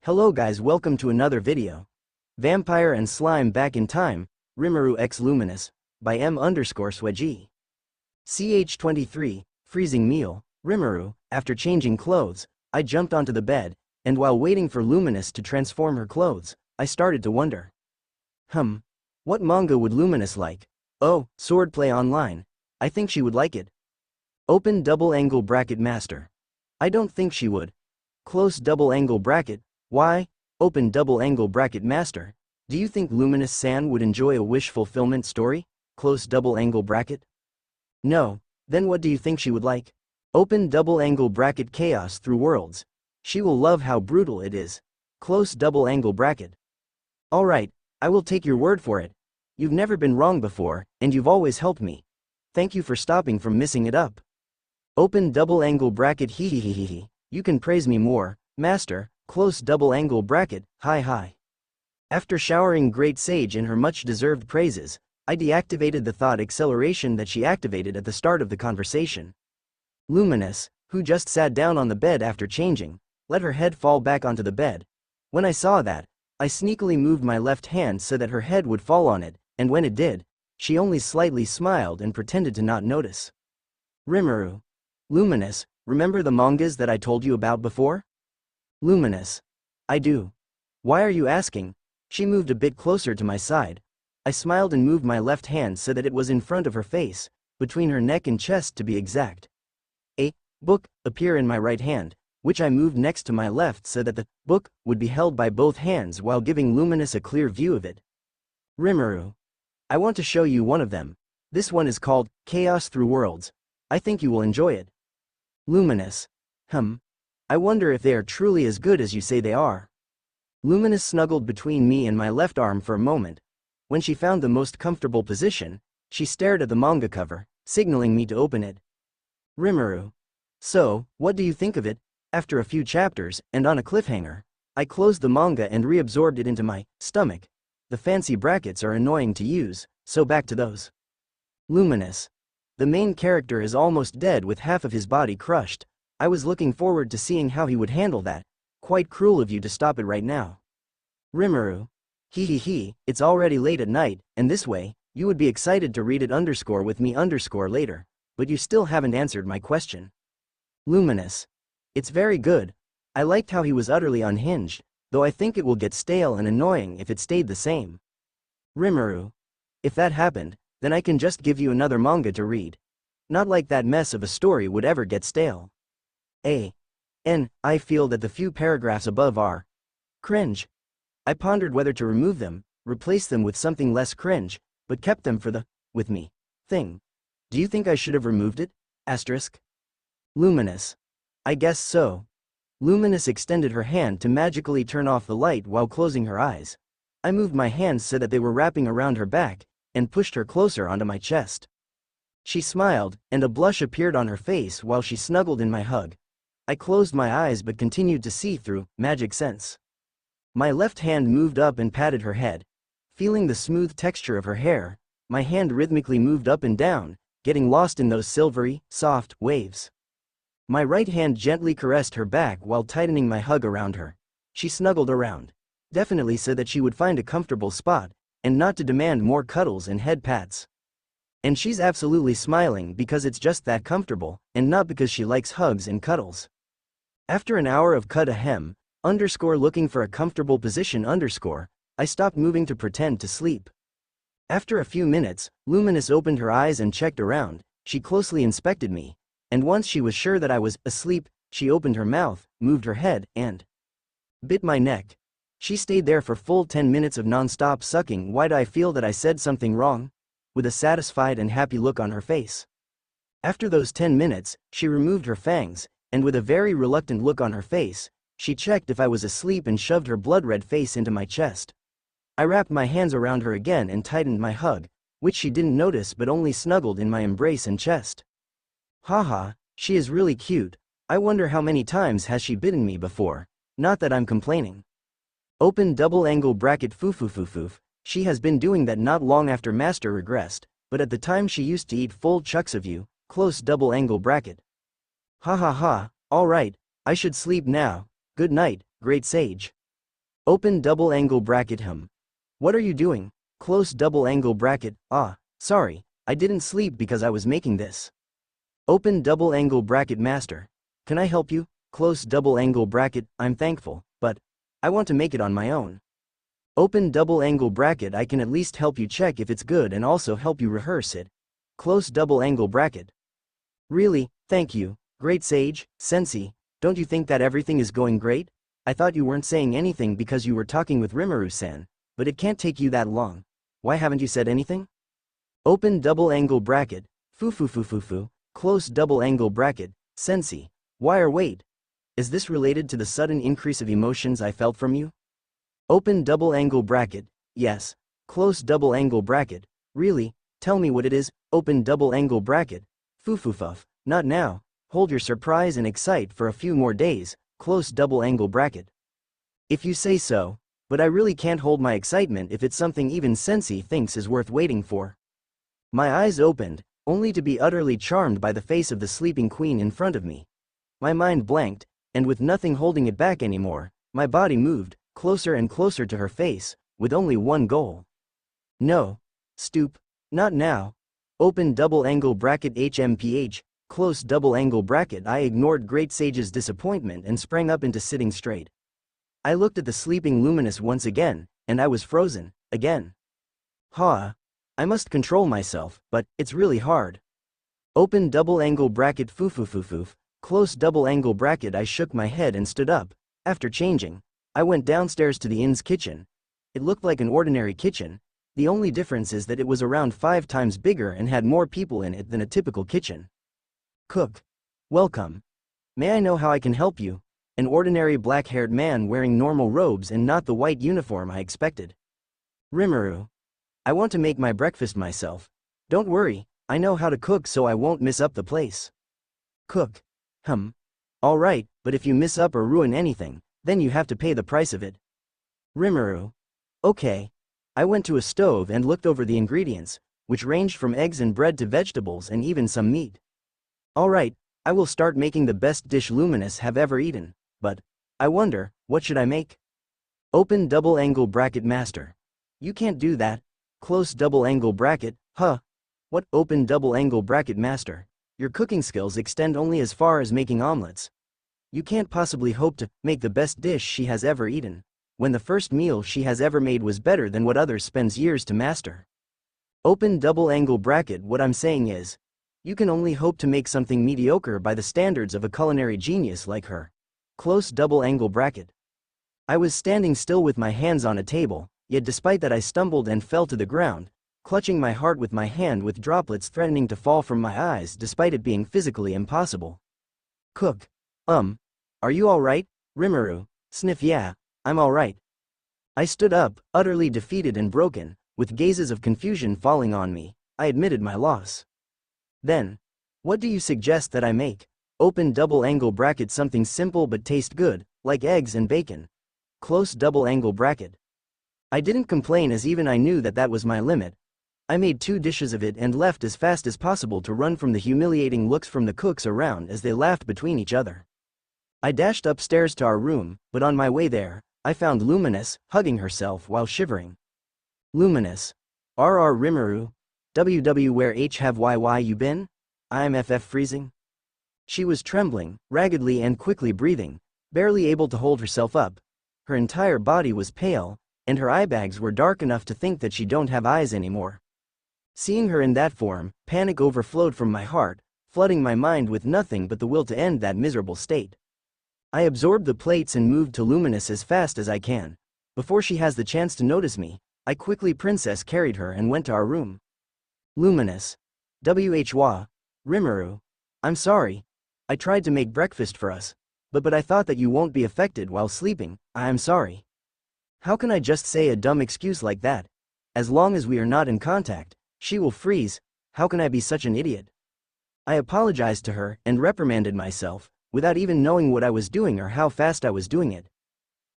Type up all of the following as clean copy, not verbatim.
Hello guys, welcome to another video. Vampire and Slime Back in Time, Rimuru x Luminous, by M_Swedgy. CH23, Freezing Meal, Rimuru. After changing clothes, I jumped onto the bed, and while waiting for Luminous to transform her clothes, I started to wonder. What manga would Luminous like? Oh, Swordplay Online. I think she would like it. Open double angle bracket master. I don't think she would. Close double angle bracket. Why? Open double angle bracket master. Do you think Luminous-san would enjoy a wish fulfillment story? Close double angle bracket. No. Then what do you think she would like? Open double angle bracket chaos through worlds. She will love how brutal it is. Close double angle bracket. Alright, I will take your word for it. You've never been wrong before, and you've always helped me. Thank you for stopping from messing it up. Open double angle bracket hehehehe. You can praise me more, master. Close double angle bracket, hi. After showering Great Sage in her much-deserved praises, I deactivated the thought acceleration that she activated at the start of the conversation. Luminous, who just sat down on the bed after changing, let her head fall back onto the bed. When I saw that, I sneakily moved my left hand so that her head would fall on it, and when it did, she only slightly smiled and pretended to not notice. Rimuru. Luminous, remember the mangas that I told you about before? Luminous. I do. Why are you asking? She moved a bit closer to my side. I smiled and moved my left hand so that it was in front of her face, between her neck and chest to be exact. A book appeared in my right hand, which I moved next to my left so that the book would be held by both hands while giving Luminous a clear view of it. Rimuru. I want to show you one of them. This one is called Chaos Through Worlds. I think you will enjoy it. Luminous. I wonder if they are truly as good as you say they are. Luminous snuggled between me and my left arm for a moment. When she found the most comfortable position, she stared at the manga cover, signaling me to open it. Rimuru. So, what do you think of it? After a few chapters, and on a cliffhanger, I closed the manga and reabsorbed it into my stomach. The fancy brackets are annoying to use, so back to those. Luminous. The main character is almost dead with half of his body crushed. I was looking forward to seeing how he would handle that. Quite cruel of you to stop it right now. Rimuru. It's already late at night, and this way, you would be excited to read it with me later, but you still haven't answered my question. Luminous. It's very good. I liked how he was utterly unhinged, though I think it will get stale and annoying if it stayed the same. Rimuru. If that happened, then I can just give you another manga to read. Not like that mess of a story would ever get stale. I feel that the few paragraphs above are cringe. I pondered whether to remove them, replace them with something less cringe, but kept them for the with me thing. Do you think I should have removed it? Asterisk. Luminous. I guess so. Luminous extended her hand to magically turn off the light while closing her eyes. I moved my hands so that they were wrapping around her back, and pushed her closer onto my chest. She smiled, and a blush appeared on her face while she snuggled in my hug. I closed my eyes but continued to see through magic sense. My left hand moved up and patted her head. Feeling the smooth texture of her hair, my hand rhythmically moved up and down, getting lost in those silvery, soft waves. My right hand gently caressed her back while tightening my hug around her. She snuggled around, definitely so that she would find a comfortable spot, and not to demand more cuddles and head pats. And she's absolutely smiling because it's just that comfortable, and not because she likes hugs and cuddles. After an hour of looking for a comfortable position I stopped moving to pretend to sleep. After a few minutes, Luminous opened her eyes and checked around. She closely inspected me, and once she was sure that I was asleep, she opened her mouth, moved her head, and bit my neck. She stayed there for full 10 minutes of non-stop sucking. Why do I feel that I said something wrong? With a satisfied and happy look on her face. After those 10 minutes, she removed her fangs, and with a very reluctant look on her face, she checked if I was asleep and shoved her blood-red face into my chest. I wrapped my hands around her again and tightened my hug, which she didn't notice but only snuggled in my embrace and chest. Haha, she is really cute. I wonder how many times has she bitten me before. Not that I'm complaining. Open double angle bracket foof. She has been doing that not long after Master regressed, but at the time she used to eat full chunks of you. Close double angle bracket. Alright, I should sleep now. Good night, Great Sage. Open double angle bracket What are you doing? Close double angle bracket. Ah, sorry, I didn't sleep because I was making this. Open double angle bracket master. Can I help you? Close double angle bracket. I'm thankful, but I want to make it on my own. Open double angle bracket. I can at least help you check if it's good and also help you rehearse it. Close double angle bracket. Really, thank you, great sage, sensei. Don't you think that everything is going great? I thought you weren't saying anything because you were talking with Rimuru-san, but it can't take you that long. Why haven't you said anything? Open double angle bracket. Fu. Close double angle bracket. Sensei. Why or wait? Is this related to the sudden increase of emotions I felt from you? Open double angle bracket. Yes. Close double angle bracket. Really? Tell me what it is. Open double angle bracket. Fuff. Not now. Hold your surprise and excite for a few more days. Close double angle bracket. If you say so, but I really can't hold my excitement if it's something even Sensei thinks is worth waiting for. My eyes opened, only to be utterly charmed by the face of the sleeping queen in front of me. My mind blanked, and with nothing holding it back anymore, my body moved, closer and closer to her face, with only one goal. No. Stoop. Not now. Open double angle bracket HMPH, close double angle bracket. I ignored Great Sage's disappointment and sprang up into sitting straight. I looked at the sleeping Luminous once again, and I was frozen, again. I must control myself, but it's really hard. Open double angle bracket Fuff, close double angle bracket. I shook my head and stood up. After changing, I went downstairs to the inn's kitchen. It looked like an ordinary kitchen. The only difference is that it was around 5 times bigger and had more people in it than a typical kitchen. Cook. Welcome. May I know how I can help you? An ordinary black-haired man wearing normal robes and not the white uniform I expected. Rimuru. I want to make my breakfast myself. Don't worry, I know how to cook so I won't miss up the place. Cook. All right, but if you miss up or ruin anything, then you have to pay the price of it. Rimuru. Okay. I went to a stove and looked over the ingredients, which ranged from eggs and bread to vegetables and even some meat. All right, I will start making the best dish Luminous have ever eaten, but I wonder, what should I make? Open double angle bracket master. You can't do that. Close double angle bracket. What? Open double angle bracket master. Your cooking skills extend only as far as making omelets. You can't possibly hope to make the best dish she has ever eaten, when the first meal she has ever made was better than what others spends years to master. Open double angle bracket. What I'm saying is, you can only hope to make something mediocre by the standards of a culinary genius like her. Close double angle bracket. I was standing still with my hands on a table, yet despite that I stumbled and fell to the ground, clutching my heart with my hand with droplets threatening to fall from my eyes despite it being physically impossible. Cook. Are you alright? Rimuru. Sniff. Yeah, I'm alright. I stood up, utterly defeated and broken, with gazes of confusion falling on me. I admitted my loss. Then, what do you suggest that I make? Open double angle bracket. Something simple but taste good, like eggs and bacon. Close double angle bracket. I didn't complain as even I knew that was my limit. I made 2 dishes of it and left as fast as possible to run from the humiliating looks from the cooks around as they laughed between each other. I dashed upstairs to our room, but on my way there, I found Luminous, hugging herself while shivering. Luminous. RR Rimuru. WW where have you been? I'm freezing. She was trembling, raggedly and quickly breathing, barely able to hold herself up. Her entire body was pale, and her eye bags were dark enough to think that she don't have eyes anymore. Seeing her in that form, panic overflowed from my heart, flooding my mind with nothing but the will to end that miserable state. I absorbed the plates and moved to Luminous as fast as I can. Before she has the chance to notice me, I quickly princess carried her and went to our room. Luminous. Whwa. Rimuru. I'm sorry. I tried to make breakfast for us. But I thought that you won't be affected while sleeping. I'm sorry. How can I just say a dumb excuse like that? As long as we are not in contact, she will freeze. How can I be such an idiot? I apologized to her and reprimanded myself, without even knowing what I was doing or how fast I was doing it.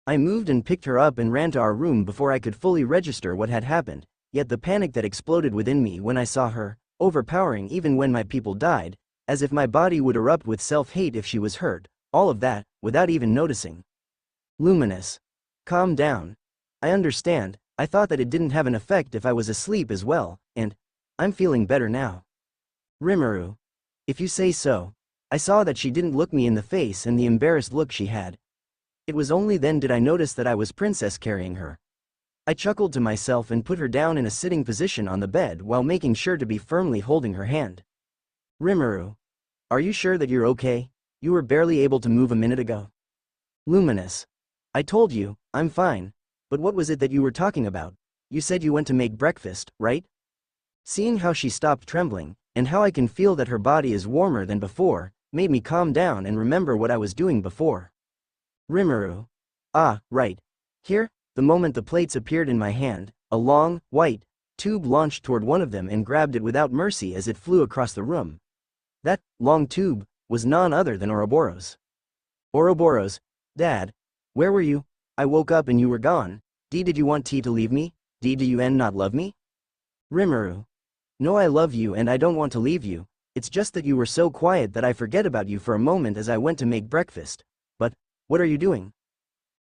I moved and picked her up and ran to our room before I could fully register what had happened. Yet the panic that exploded within me when I saw her, overpowering even when my people died, as if my body would erupt with self-hate if she was hurt, all of that, without even noticing. Luminous. Calm down. I understand, I thought that it didn't have an effect if I was asleep as well, and I'm feeling better now. Rimuru. If you say so. I saw that she didn't look me in the face and the embarrassed look she had. It was only then did I notice that I was princess carrying her. I chuckled to myself and put her down in a sitting position on the bed while making sure to be firmly holding her hand. Rimuru. Are you sure that you're okay? You were barely able to move a minute ago. Luminous. I told you, I'm fine. But what was it that you were talking about? You said you went to make breakfast, right? Seeing how she stopped trembling, and how I can feel that her body is warmer than before, made me calm down and remember what I was doing before. Rimuru. Ah, right. Here, the moment the plates appeared in my hand, a long, white tube launched toward one of them and grabbed it without mercy as it flew across the room. That long tube was none other than Oroboros. Oroboros, Dad, where were you? I woke up and you were gone. Did you want to leave me? Do you not love me? Rimuru. No, I love you and I don't want to leave you. It's just that you were so quiet that I forget about you for a moment as I went to make breakfast. But what are you doing?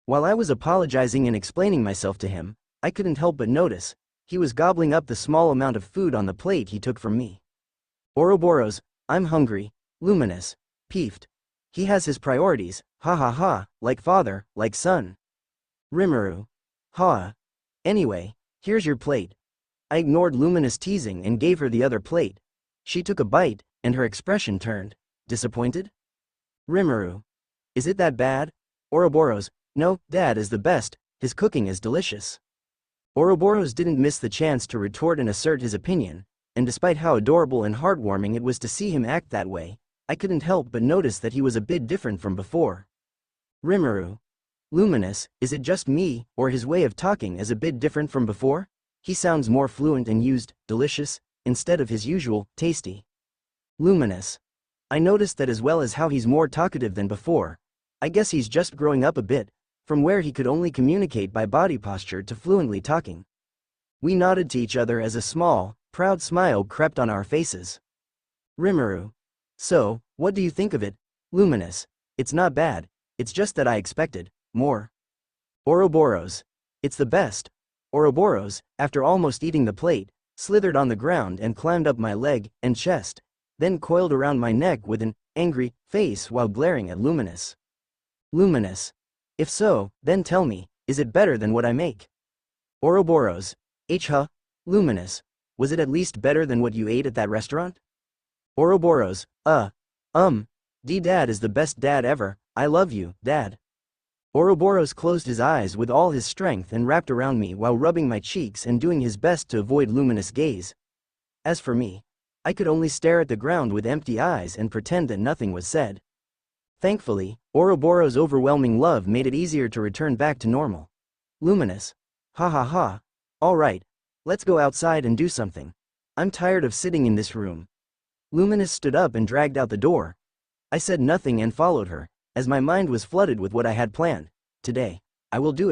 While I was apologizing and explaining myself to him, I couldn't help but notice he was gobbling up the small amount of food on the plate he took from me. Oroboros, I'm hungry. Luminous. Peeved. He has his priorities, ha ha ha, like father, like son. Rimuru. Ha. Anyway, here's your plate. I ignored Luminous' teasing and gave her the other plate. She took a bite, and her expression turned disappointed. Rimuru. Is it that bad? Oroboros. No, Dad is the best, his cooking is delicious. Oroboros didn't miss the chance to retort and assert his opinion, and despite how adorable and heartwarming it was to see him act that way, I couldn't help but notice that he was a bit different from before. Rimuru. Luminous, is it just me, or his way of talking is a bit different from before? He sounds more fluent and used delicious, instead of his usual tasty. Luminous. I noticed that as well as how he's more talkative than before. I guess he's just growing up a bit, from where he could only communicate by body posture to fluently talking. We nodded to each other as a small, proud smile crept on our faces. Rimuru. So, what do you think of it? Luminous. It's not bad, it's just that I expected more. Oroboros. It's the best. Oroboros, after almost eating the plate, slithered on the ground and climbed up my leg and chest, then coiled around my neck with an angry face while glaring at Luminous. Luminous. If so, then tell me, is it better than what I make? Oroboros. Luminous. Was it at least better than what you ate at that restaurant? Oroboros. Dad is the best dad ever, I love you, Dad. Oroboros closed his eyes with all his strength and wrapped around me while rubbing my cheeks and doing his best to avoid Luminous' gaze. As for me, I could only stare at the ground with empty eyes and pretend that nothing was said. Thankfully, Oroboros' overwhelming love made it easier to return back to normal. Luminous. Ha ha ha. All right, let's go outside and do something. I'm tired of sitting in this room. Luminous stood up and dragged out the door. I said nothing and followed her, as my mind was flooded with what I had planned. Today, I will do it.